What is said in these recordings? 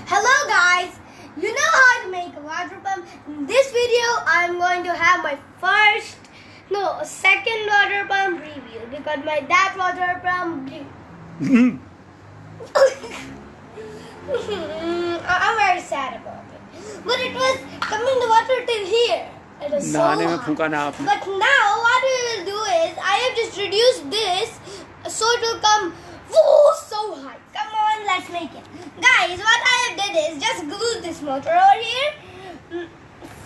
Hello guys, you know how to make a water pump. In this video I'm going to have my second water pump review because my dad's water pump I'm very sad about it. But it was coming the water till here. It was so hot. But now what we will do is I have just reduced this so it will come so high. Come on, let's make it. Guys, what I have did is just glued this motor over here.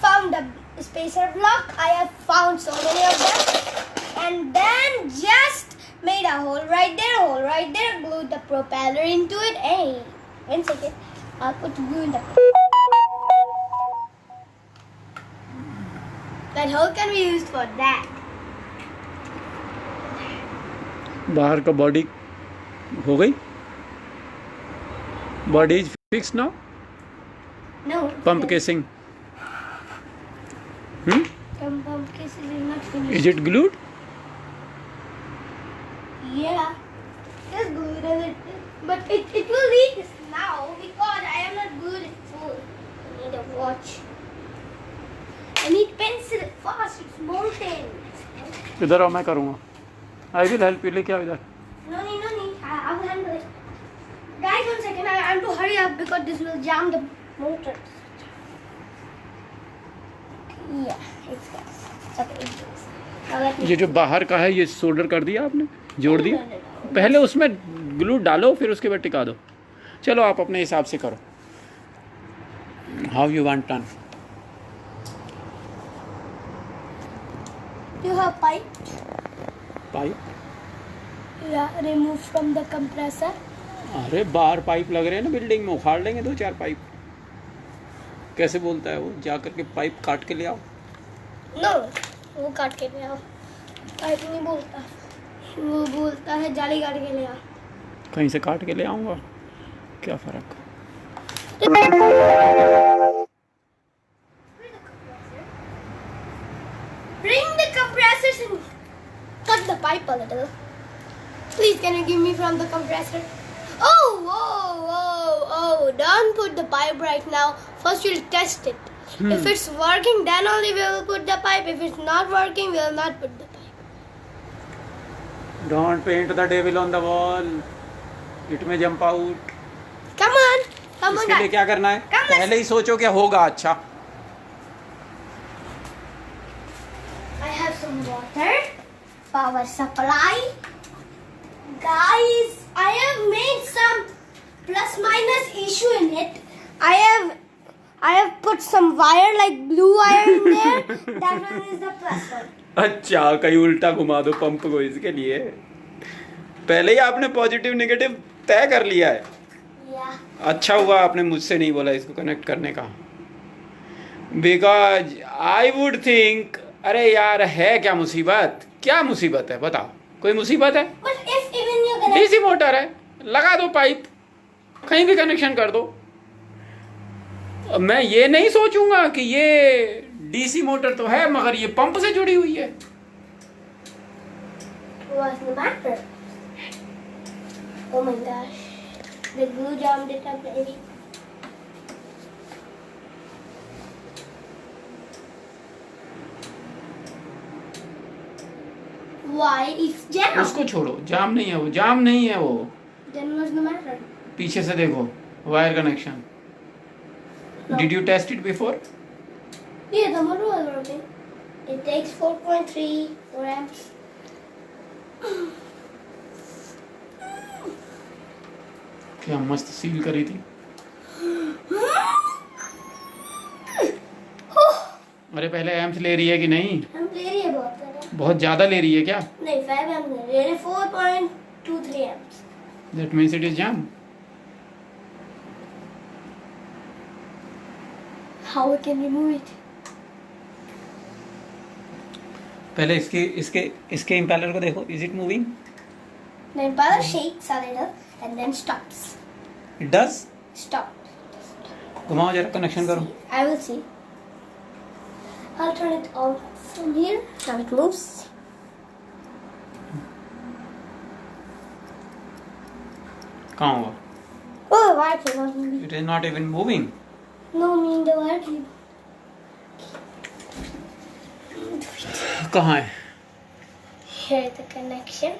Found a spacer block. I have found so many of them. And then just made a hole right there, glued the propeller into it. Hey, 1 second. I'll put glue in the... That hole can be used for that. बाहर का body हो गई. Body is fixed now. No. Pump casing. Pump casing is not finished. Is it glued? Yeah. Just glued as it is. But it will leak this now because I am not glued it full. I need a watch. I need pencil fast. It's molten. इधर आओ, मैं करूँगा. I will help you. लेके आओ इधर. No need. I will handle it. Guys, 1 second. I have to hurry up because this will jam the motor. Yeah, it's okay. Now let me... ये जो बाहर का है ये सोल्डर कर दिया आपने, जोड़ दिया. पहले उसमें ग्लू डालो फिर उसके बाद टिका दो. चलो आप अपने हिसाब से करो. How you want done? You have pipe? Pipe. Yeah, remove from the compressor. अरे बाहर पाइप लग रहे हैं ना बिल्डिंग में, उखाड़ लेंगे 2-4 पाइप. कैसे बोलता है वो, जा करके पाइप काट के ले आओ. No, वो काट के ले आओ. पाइप नहीं बोलता, वो बोलता है जाली काट के ले आओ. कहीं से काट के ले आऊँगा, क्या फ़र्क. Bring the compressors and cut the pipe a little. Please, can you give me from the compressor? Oh, don't put the pipe right now. First we'll test it. If it's working, then only we will put the pipe. If it's not working, we will not put the pipe. Don't paint the devil on the wall. It may jump out. Come on. इसके लिए क्या करना है, पहले ही सोचो क्या होगा. अच्छा, I have some water, power supply. Guys, I have made some plus minus issue in it. I have put some wire like blue wire in there. That one is the plus one. अच्छा, कहीं उल्टा घुमा दो pump को. इसके लिए पहले ही आपने पॉजिटिव नेगेटिव तय कर लिया है. Yeah. अच्छा हुआ आपने मुझसे नहीं बोला इसको कनेक्ट करने का. बिकॉज आई वुड थिंक, अरे यार है क्या मुसीबत, क्या मुसीबत है बताओ. कोई मुसीबत है? But if even you connect... DC motor है, लगा दो पाइप, कहीं भी कनेक्शन कर दो. मैं ये नहीं सोचूंगा कि ये डीसी मोटर तो है मगर ये पंप से जुड़ी हुई है. What's the matter? Oh my gosh. The glue jammed it up, baby. Why? It's jam. उसको छोड़ो, जाम नहीं है वो, जाम नहीं है वो. Then what's the matter? पीछे से देखो wire connection. Did you test it before? Yeah, the motor was working. It takes 4.34 amps. क्या मस्त सील करी थी. अरे पहले एम्प्स ले रही है कि नहीं? हम ले रही है बहुत ज़्यादा. बहुत ज़्यादा ले रही है क्या? नहीं, 5 amps ले रही है. 4.23 amps. That means it is jam. How we can remove it? पहले इसके इम्पेलर को देखो. Is it moving? The impeller shakes a little and then stops. It does? Stop. घुमाओ जरा, कनेक्शन करो. I will see. I'll turn it on from here. Now it moves. कहाँ हुआ? Oh, wire cable, not me. It is not even moving. No, mean the wire cable. कहाँ है? Here is the connection.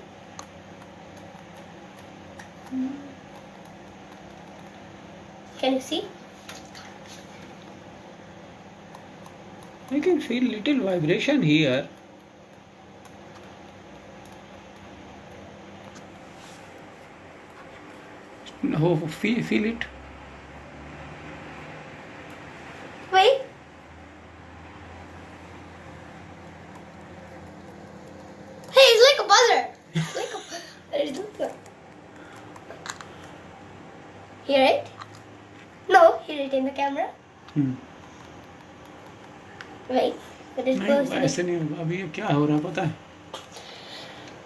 Can you see? I can feel little vibration here. Oh, feel it. Wait. Hey, it's like a buzzer. It's like a buzzer. Hear it? No, hear it in the camera. Wait, but it's नहीं close. ऐसे नहीं होगा। अभी ये क्या हो रहा है पता है?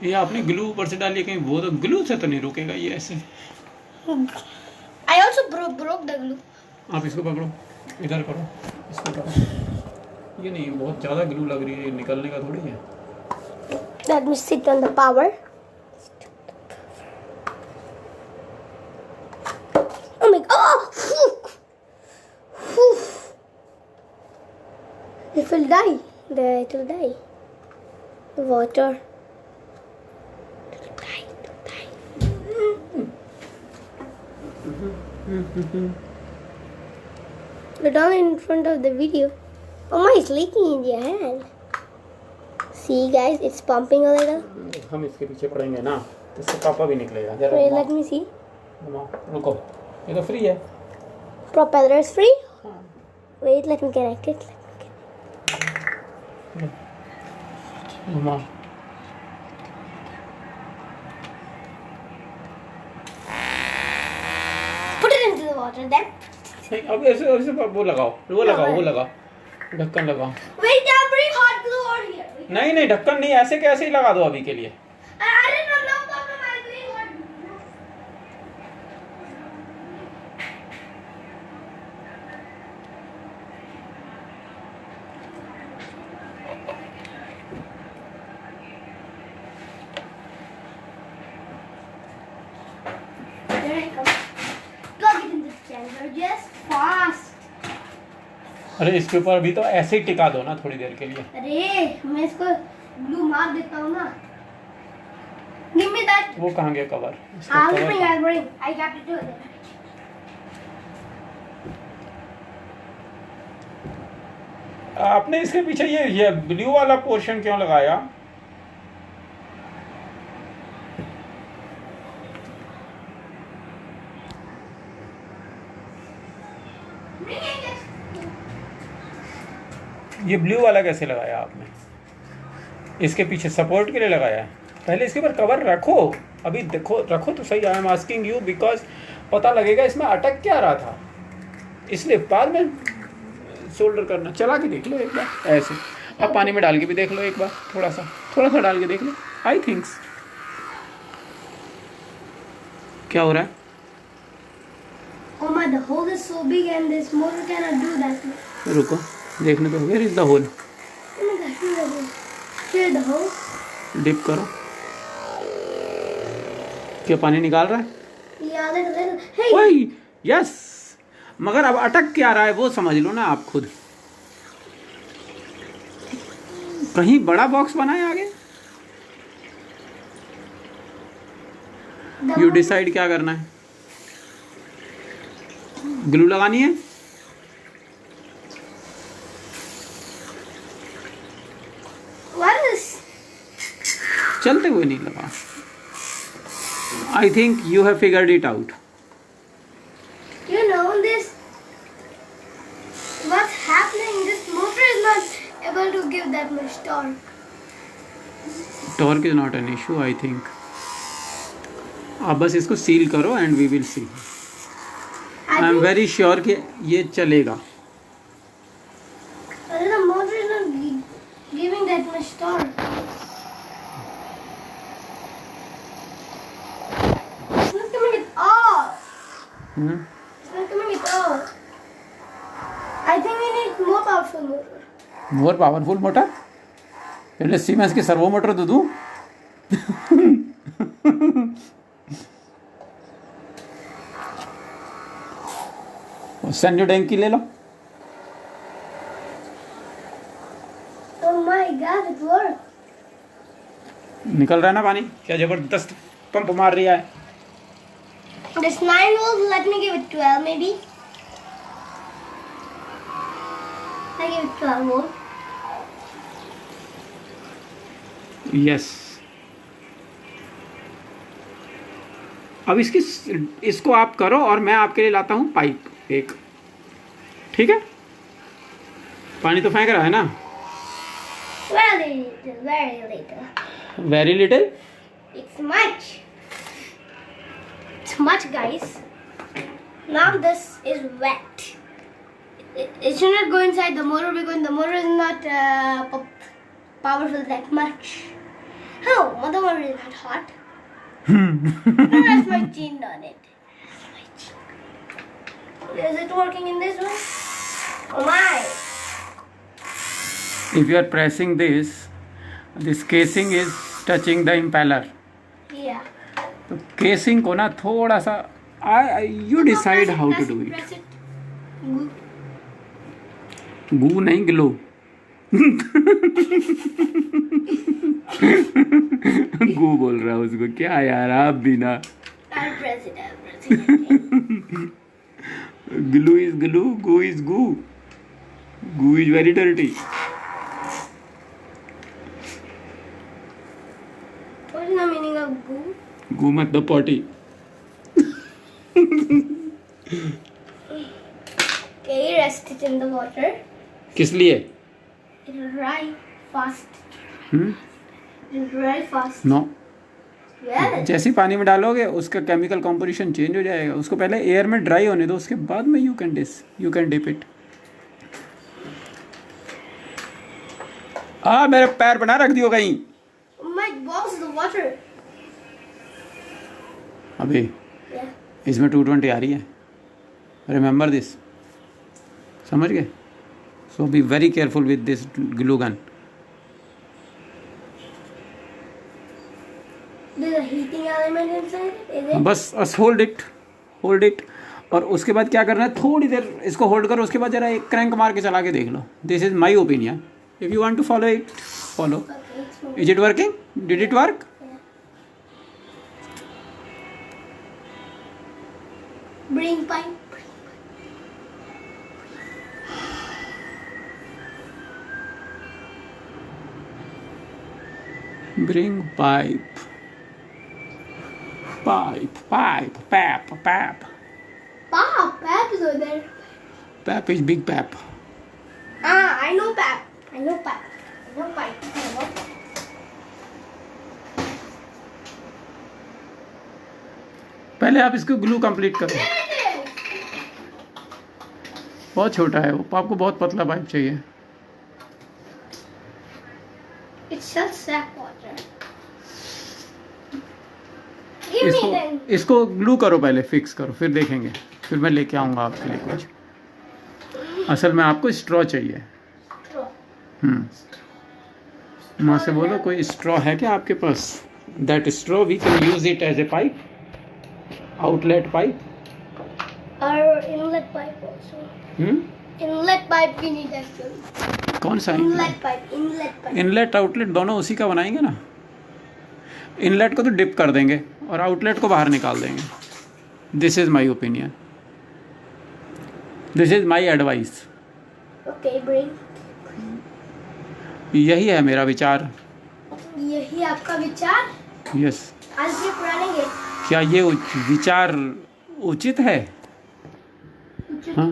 ये आपने ग्लू ऊपर से डाली कहीं, वो तो ग्लू से तो नहीं रुकेगा ये ऐसे। I also broke the glue. आप इसको पकड़ो, इधर करो, इसको करो। ये नहीं, बहुत ज़्यादा ग्लू लग रही है, निकलने का थोड़ी है। Let me sit on the power. Oh my god! Oh! It will die. It will die. The water. It will die. Put on in front of the video. Oh my, it's leaking in your hand. See guys, it's pumping a little. हम इसके पीछे पड़ेंगे ना, तो इससे पापा भी निकलेगा। जरा Wait, let me see. रुको, ये तो फ्री है। Propeller is free? Wait, let me connect it. घुमा। Put it into the water then. अब ऐसे ऐसे वो लगाओ, वो लगाओ, ढक्कन लगाओ। Wait, I'll bring hot glue over here. नहीं नहीं, ढक्कन नहीं, ऐसे के ऐसे ही लगा दो अभी के लिए। I don't know, no problem, I'll bring hot glue. There it comes. Plug it in the charger, just fast. अरे इसके ऊपर भी तो ऐसे ही टिका दो ना थोड़ी देर के लिए। अरे मैं इसको ग्लू मार देता हूँ ना। Give me that. वो कहाँ गया cover? I'll bring. I got to do it. आपने इसके पीछे ये ब्लू वाला पोर्शन क्यों लगाया? ये ब्लू वाला कैसे लगाया आपने? इसके पीछे सपोर्ट के लिए लगाया है। पहले इसके ऊपर कवर रखो, अभी देखो, रखो तो सही। I am asking you because पता लगेगा इसमें अटक क्या रहा था, इसलिए बाद में शोल्डर करना। चला के देख लो एक बार ऐसे, अब पानी में डाल के भी देख लो एक बार, थोड़ा सा डाल के देख लो। आई थिंक्स क्या हो रहा है? Oh my, the hole is so big and this motor cannot do that. रुको देखने दो। Where is the hole? Oh my God, here the hole. Here the hole. Dip करो। क्या पानी निकाल रहा है? Yeah, little. Hey. वही, यस। मगर अब अटक क्या रहा है वो समझ लो ना आप खुद। कहीं बड़ा बॉक्स बना है आगे। यू डिसाइड क्या करना है। ग्लू लगानी है? What is? चलते हुए नहीं लगा। I think you have figured it out. You know this? What's happening? This motor is not able to give that much torque. Torque is not an issue I think. आप बस इसको seal करो and we will see. I am very sure कि ये चलेगा। The motor is not giving that much torque. It's not coming at all. It's not coming at all. I think we need more powerful motor. More powerful motor? पहले siemens की servo motor दे दूं? सैन्यो टैंकी ले लो। Oh my God, it worked. निकल रहा है ना पानी, क्या जबरदस्त पंप मार रही है। This 9 volts, let me give it 12 maybe. I give it 12 volts. Yes. अब इसको आप करो और मैं आपके लिए लाता हूँ पाइप एक, ठीक है? पानी तो फेंक रहा है ना? Very little, very little. Very little. It's much. It's much, guys. Now this is wet. It should not go inside the motor because the motor is not powerful that much. Oh, the motor is not hot. There's my chin on it. My chin. Is it working in this one? Oh my! If you are pressing this casing is touching the impeller. Yeah. तो casing को ना थोड़ा सा you decide how to do it. Press it. गू नहीं, glow. गू बोल रहा है उसको, क्या यार आप भी ना। I'll press it. I'll press it. Glue is glue, goo is goo. Goo is very dirty. What is the meaning of goo? Goo मत द potty. Okay, rest it in the water. किस लिए? It'll dry fast. Hmm, It'll dry fast. No. Well, जैसे ही पानी में डालोगे उसका chemical composition change हो जाएगा। उसको पहले एयर में ड्राई होने दो, उसके बाद में यू कैन डिप इट। मेरे पैर बना रख दियो कहीं। my balls, the water. अभी Yeah. इसमें 220 आ रही है, रिमेंबर दिस, समझ गए? So be very careful with this glue gun. There's a heating element inside it, is it? बस होल्ड इट और उसके बाद क्या करना है, थोड़ी देर इसको होल्ड करो, उसके बाद जरा एक क्रैंक मार के चला के देख लो। This is my opinion, if you want to follow it follow. Okay, it's moving. Is it working? Did it work? Yeah. Bring pipe. Bring pipe. Pap. Pap is over there. Pap is big pap. I know pap. I know pipe. I know pipe. पहले आप इसको glue complete करो। बहुत छोटा है वो, आपको बहुत पतला पाइप चाहिए। It's just sap water. Give me then. इसको ग्लू करो, पहले फिक्स करो, फिर देखेंगे, फिर मैं लेके आऊँगा आपके लिए कुछ। असल में आपको स्ट्रॉ चाहिए। माँ से बोलो कोई स्ट्रॉ है क्या आपके पास? That straw we can use it as a pipe, outlet pipe. Or inlet pipe also. Hmm, Inlet pipe we need actually. कौन सा Inlet pipe. Inlet pipe. Inlet outlet दोनों उसी का बनाएंगे ना। इनलेट को तो डिप कर देंगे और आउटलेट को बाहर निकाल देंगे। This is my opinion, this is my advice. Okay, bring. यही है मेरा विचार। यही आपका विचार? यस। आज के पुराने क्या ये विचार उचित है? हाँ।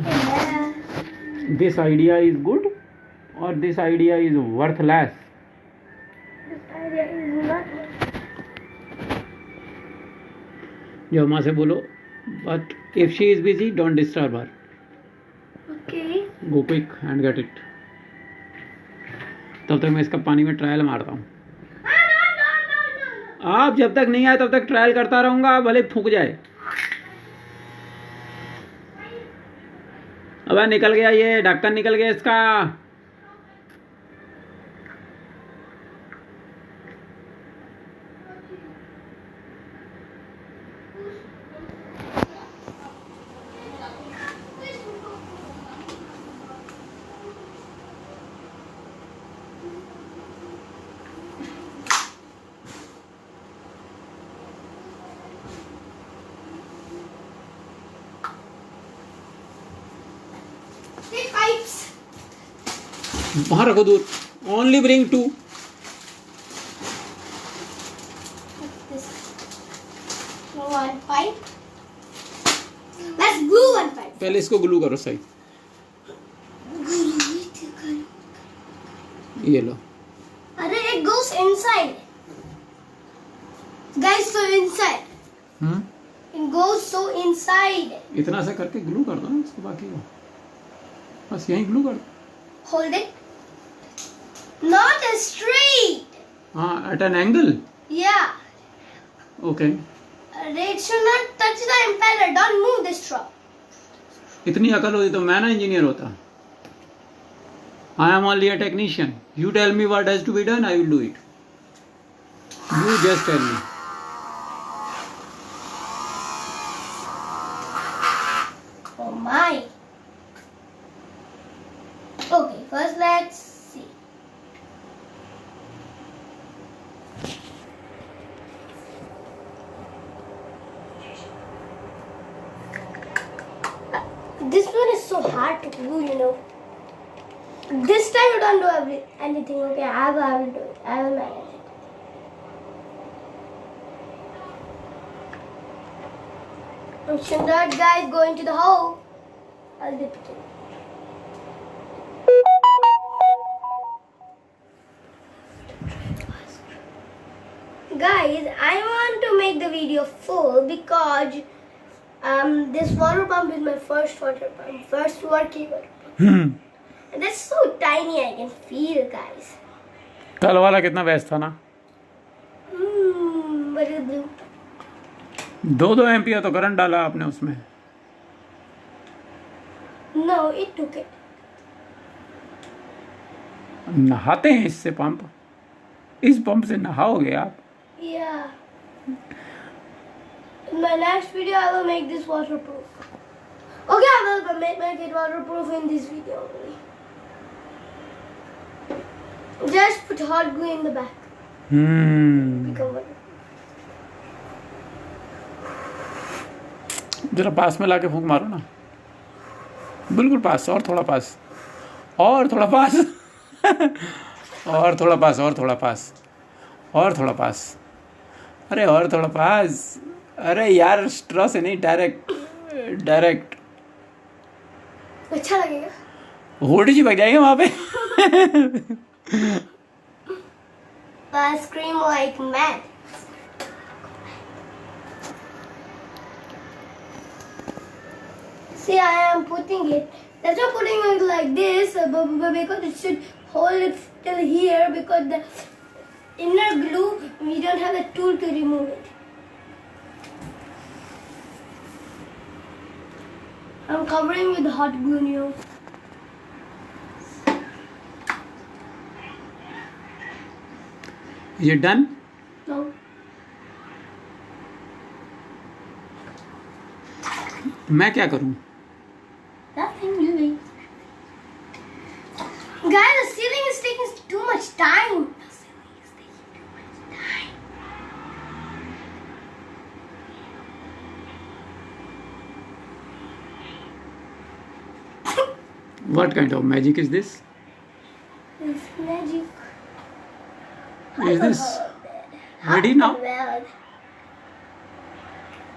दिस आइडिया इज गुड और दिस आइडिया इज वर्थलेस। जो माँ से बोलो, but if she is busy don't disturb her. Okay. Go quick and get it. तब तक मैं इसका पानी में ट्रायल मारता हूँ। आप जब तक नहीं आए तब तक ट्रायल करता रहूंगा, भले फूक जाए। अब निकल गया, ये ढक्कन निकल गया इसका। Take pipes. वहाँ रखो दूर. Only bring 2. This one pipe. Let's glue one pipe. पहले इसको ग्लू करो सही. ये लो. अरे it goes inside. Guys, so inside. It goes so inside. इतना सा करके ग्लू कर दो ना इसको, बाकी को बस यहीं ग्लू कर दो. Hold it. Not a straight. हाँ, at an angle. Yeah. Okay. It should not touch the impeller. Don't move the straw. इतनी अकल होती तो मैं ना इंजीनियर होता. I am only a technician. You tell me what has to be done, I will do it. You just tell me. Oh my. Okay, first let's see. This one is so hard to do, you know. This time you don't do anything, okay? I will do it. I will manage it. And should that guy go into the hole? I'll dip it in. Guys, I want to make the video full because this water pump is my first water pump, first working water pump. And that's so tiny, I can feel, guys. कल वाला कितना best था ना. What is blue? 2 ampere तो current डाला आपने उसमें. No, it took it. नहाते हैं इससे पंप. इस पंप से नहाओगे आप. Yeah. In my next video, I will make this waterproof. Okay, I will make it waterproof in this video only. Just put hot glue in the back. Become waterproof. जरा पास में लाके फूंक मारो ना. बिल्कुल पास. और थोड़ा पास. और थोड़ा पास. और थोड़ा पास. और थोड़ा पास. और थोड़ा पास. अरे और थोड़ा पास. अरे यार स्ट्रॉ से नहीं, डायरेक्ट. अच्छा लगेगा. होल्ड जी बग जाएगा वहाँ पे. I scream like mad. See, I am putting it. That's not putting it like this, but because it should hold it till here, because the inner glue, we don't have a tool to remove it. I'm covering with hot glue now. Is it done? No. मैं क्या करूं? Nothing doing. Guys, the ceiling is taking too much time. The ceiling is taking too much time. What kind of magic is this? It's magic. Is this ready now? Well,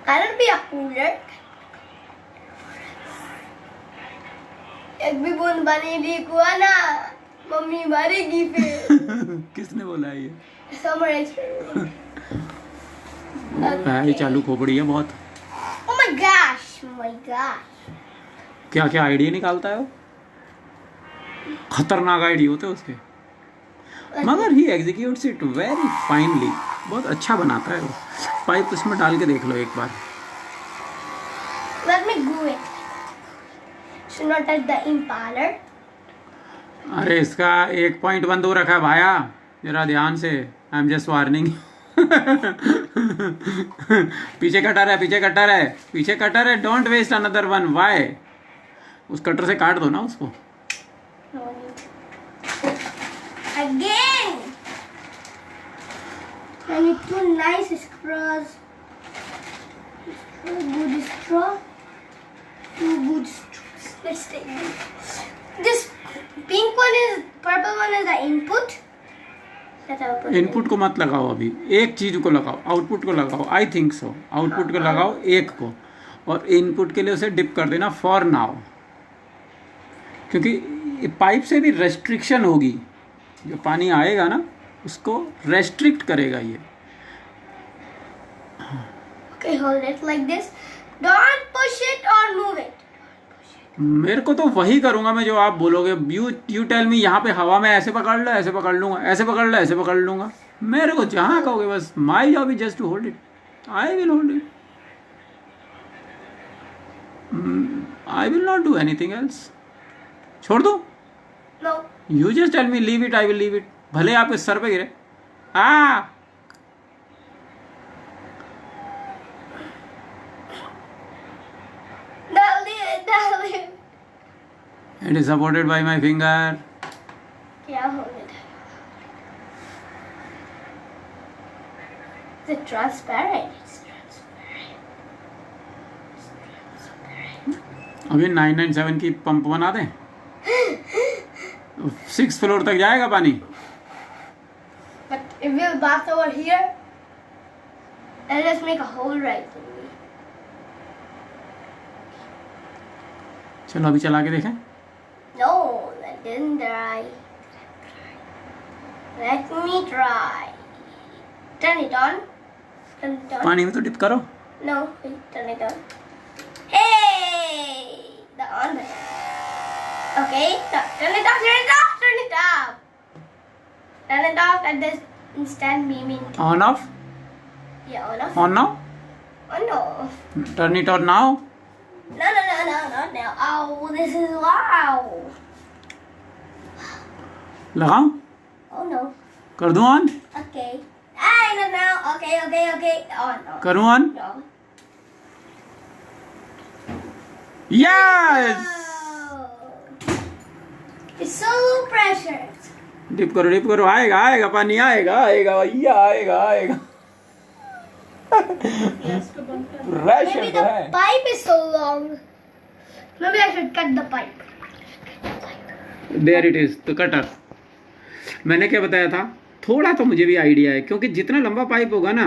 I'll be a cooler. एक भी बूंद पानी leak हुआ ना, mummy मारेगी फिर. किसने बोला ये? Summer experiment. ये चालू खोपड़ी है बहुत. Oh my gosh! Oh my gosh! क्या क्या आइडिया निकालता है वो. खतरनाक आइडिया होते हैं उसके, मगर ही एग्जीक्यूट्स इट वेरी फाइनली. बहुत अच्छा बनाता है वो. पाइप उसमें डाल के देख लो एक बार. Let me glue it. Should not touch the impaler. अरे इसका 1.1 रखा है भाया, जरा ध्यान से. I am just warning. पीछे कटर है, पीछे कटर है, पीछे कटर है. Don't waste another one. Why? उस कटर से काट दो ना उसको. Again. I need 2 nice straws. Good straw. 2 good straws. Let's take this pink one is purple one is the input. Input को मत लगाओ अभी, एक चीज को लगाओ, आउटपुट को लगाओ। आई थिंक सो आउटपुट को लगाओ एक को, और इनपुट के लिए उसे डिप कर देना फॉर नाउ, क्योंकि पाइप से भी रेस्ट्रिक्शन होगी, जो पानी आएगा ना उसको रेस्ट्रिक्ट करेगा ये। Okay, hold it like this. Don't push it or move it. मेरे को तो वही करूंगा मैं जो आप बोलोगे। यू टेल मी, यहाँ पे हवा में ऐसे पकड़ लो, ऐसे पकड़ लूंगा, ऐसे पकड़ लो, ऐसे पकड़ लूंगा। मेरे को जहाँ कहोगे बस, my job is just to hold it, I will hold it, I will not do anything else. छोड़ दो, No. You just tell me leave it, I will leave it, भले आपके सर पे गिरे। It is supported by my finger. Yeah, hold it. Is it transparent? It's transparent. अभी 997 की pump बना दें, 6th फ्लोर तक जाएगा पानी। But if we'll bath over here, and let's make a hole right in me. चलो अभी चला के देखें। No, that didn't dry. Let me try. Turn it on. Turn it on. पानी में तो डिप करो। No, wait, turn it on. Hey! The on button. Okay, turn it off, turn it off, turn it off. Turn it off at this instant beaming. On off, Yeah, on off. on now, On off. turn it on now। No, not now. Oh, this is wow. लगाऊं, Oh no. कर दूं on, Okay. Hey, not now. Okay. On. करूं on. No. Yes, Oh. It's so low pressure. Dip करो, आएगा पानी, आएगा भैया, आएगा। रश Maybe तो the है। pipe is so long. Maybe I should cut the pipe. There it is the cutter. मैंने क्या बताया था, थोड़ा तो मुझे भी आइडिया है, क्योंकि जितना लंबा पाइप होगा ना,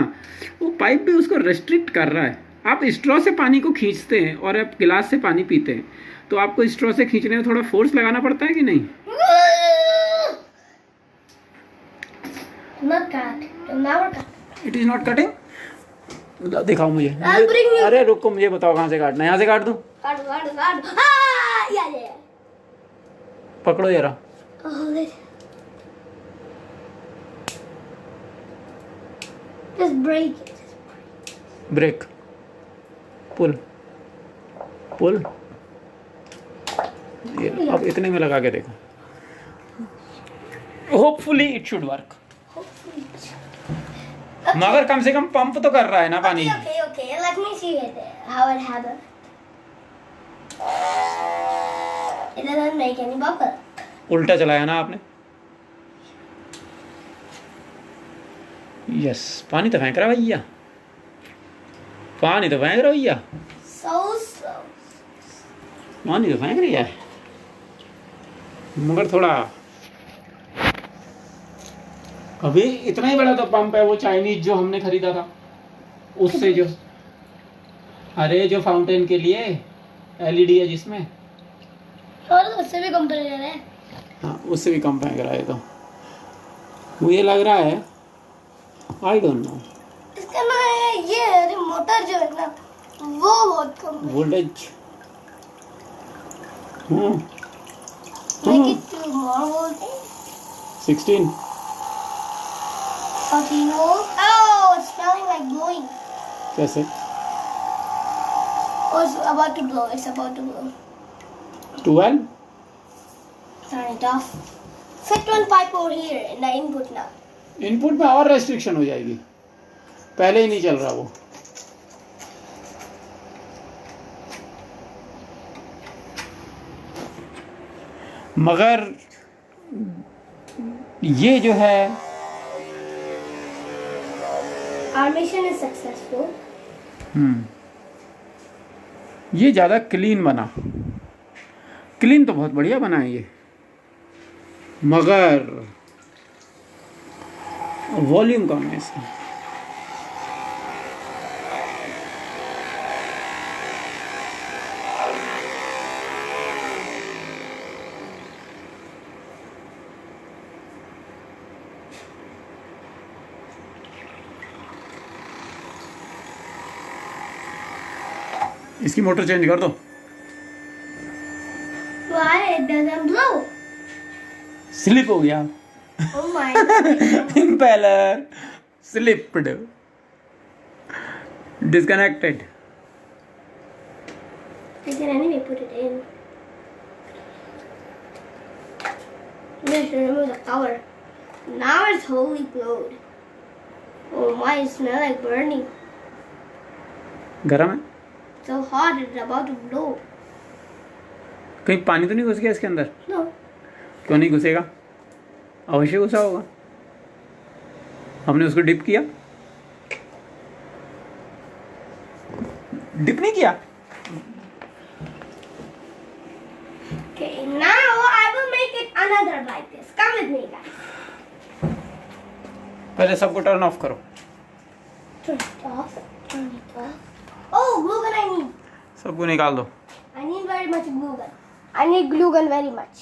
वो पाइप भी उसको रेस्ट्रिक्ट कर रहा है। आप स्ट्रॉ से पानी को खींचते हैं और आप गिलास से पानी पीते हैं, तो आपको स्ट्रॉ से खींचने में थोड़ा फोर्स लगाना पड़ता है कि नहीं? Not cut. Never cut. It is not cutting. दिखाओ मुझे। I'll bring you. अरे रुको, मुझे बताओ कहाँ से काटना है। यहाँ से काट दूं? Cut. Ah, yeah. पकड़ो जरा। Oh, just break it. Break, pull. ये अब इतने में लगा के देखो, होपफुली इट शुड वर्क। मगर कम से कम पंप तो कर रहा है ना पानी। Okay. Let me see it. How it happens. It doesn't make any bubble. उल्टा चलाया ना आपने। यस, पानी तो फेंक रहा भैया, So slow. पानी तो फेंक रही है, मगर थोड़ा अभी इतना ही बड़ा तो पंप है वो चाइनीज जो हमने खरीदा था, उससे जो, अरे जो फाउंटेन के लिए एलईडी है जिसमें, और उससे भी कम पड़ है। हाँ उससे भी कम फेंक रहा है। तो मुझे लग रहा है, आई डोंट नो, इसका ना ये मोटर जो है ना वो बहुत कम है। Voltage. Make it to more voltage. 16। 14 volts. Oh, it's smelling like blowing. कैसे? Oh, it's about to blow. 12। Turn it off. Fit one pipe over here in the input now. Input में और restriction हो जाएगी, पहले ही नहीं चल रहा वो। मगर ये जो है, Our mission is successful. ये ज़्यादा क्लीन बना। क्लीन तो बहुत बढ़िया बना है ये, मगर वॉल्यूम कम है इसका। इसकी मोटर चेंज कर दो। Why it doesn't blow? Slip हो गया। Oh my God. Impeller slipped, disconnected. I can anyway put it in. I'm going to remove the cover. Now it's wholly glowed. Oh my, it smells like burning. गरम है? So hot, it's about to blow. कहीं पानी तो नहीं घुस गया इसके अंदर? No. क्यों नहीं घुसेगा? अवश्य घुसा होगा। हमने उसको डिप किया? डिप नहीं किया? Okay, now I will make it another like this. Come with me, guys. पहले सबको टर्न ऑफ करो। Turn it off. Turn it off. Oh, glue gun I need. सबको निकाल दो। I need very much glue gun. I need glue gun very much.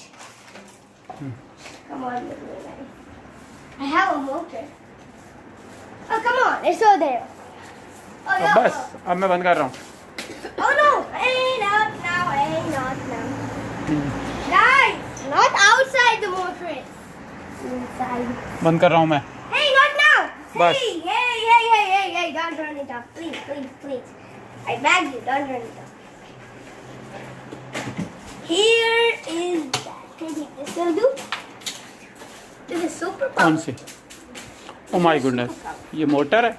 Come on, glue gun. I have a motor. Oh, come on. It's over there. Oh, अब yeah. बस, अब मैं बंद कर रहा हूँ। Oh, no. Hey, not now. Hey, not now. Guys, not outside the motor is. Inside. बंद कर रहा हूँ मैं। Hey, not now. Bus. Hey, don't turn it off. Please. I beg you, don't turn it off. Here is that. Maybe this will do. This is super कौन power. See? Oh my goodness, ये motor है?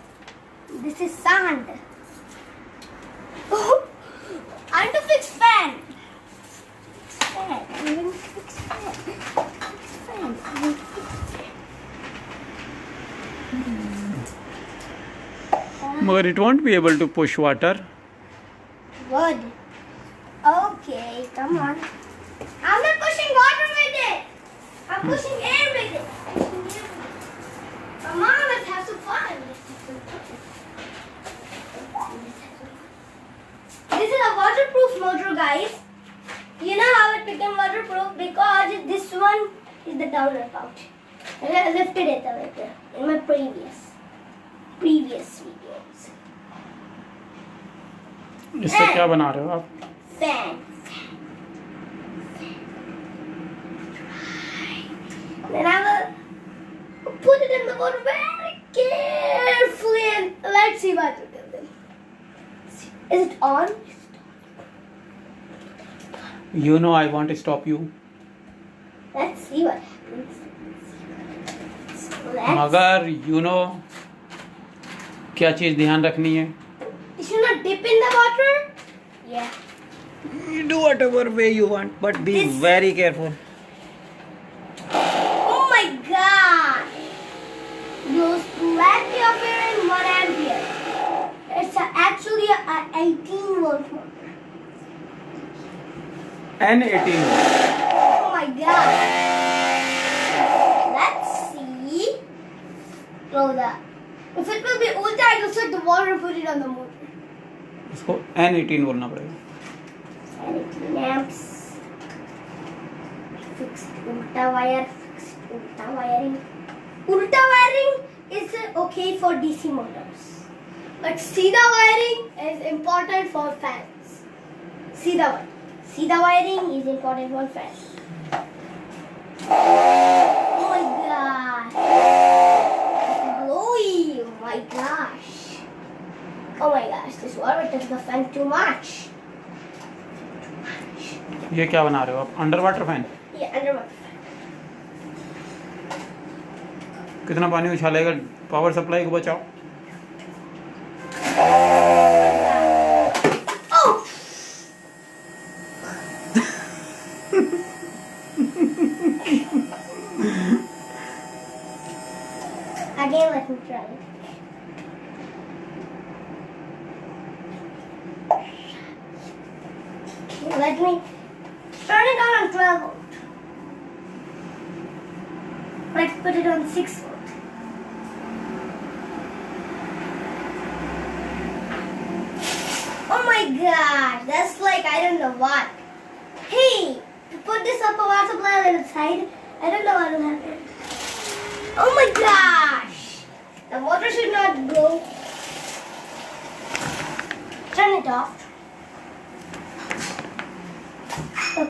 This is sand. Oh, and to fix fan. Fan. I'm going to fix fan. Fan. मगर it won't be able to push water. Good. Okay, come on. I'm not pushing water with it. I'm pushing air with it. Come on, let's have some fun. This is a waterproof motor, guys. You know how it became waterproof? Because this one is the downer pouch. And I lifted it a little in my previous videos. इससे क्या बना रहे हो आप? Fan. Then I will put it in the water very carefully and let's see what it will do. Is it on? You know I want to stop you. Let's see what happens. मगर you know क्या चीज़ ध्यान रखनी है? You should not dip in the water. Yeah. You do whatever way you want, but be very careful. Oh my God! There's plenty of air in 1 ampere. It's actually a 18 volt motor. N18. Oh my God! Let's see. Oh, that. If it will be ulta, I will set the water and put it on the motor. इसको N18 बोलना पड़ेगा। 18 amps. Fixed ulta wire. Fixed ulta wiring. Ulta wiring is okay for DC motors. But Sida wiring is important for fans. Sida wiring is important for fans. Oh my God. It's glowy. Oh my gosh. Oh my gosh, this water touches the fan too much. ये क्या बना रहे हो आप? Under water fan? Yeah, under water. कितना पानी उछालेगा? Power supply को बचाओ। Oh! Again, let me try it. Let me Turn it on 12 volt. Let's put it on 6 volt. Oh my god, that's like I don't know what. Hey, put this up a water supply outside. I don't know what will happen. Oh my gosh! The water should not go. Turn it off.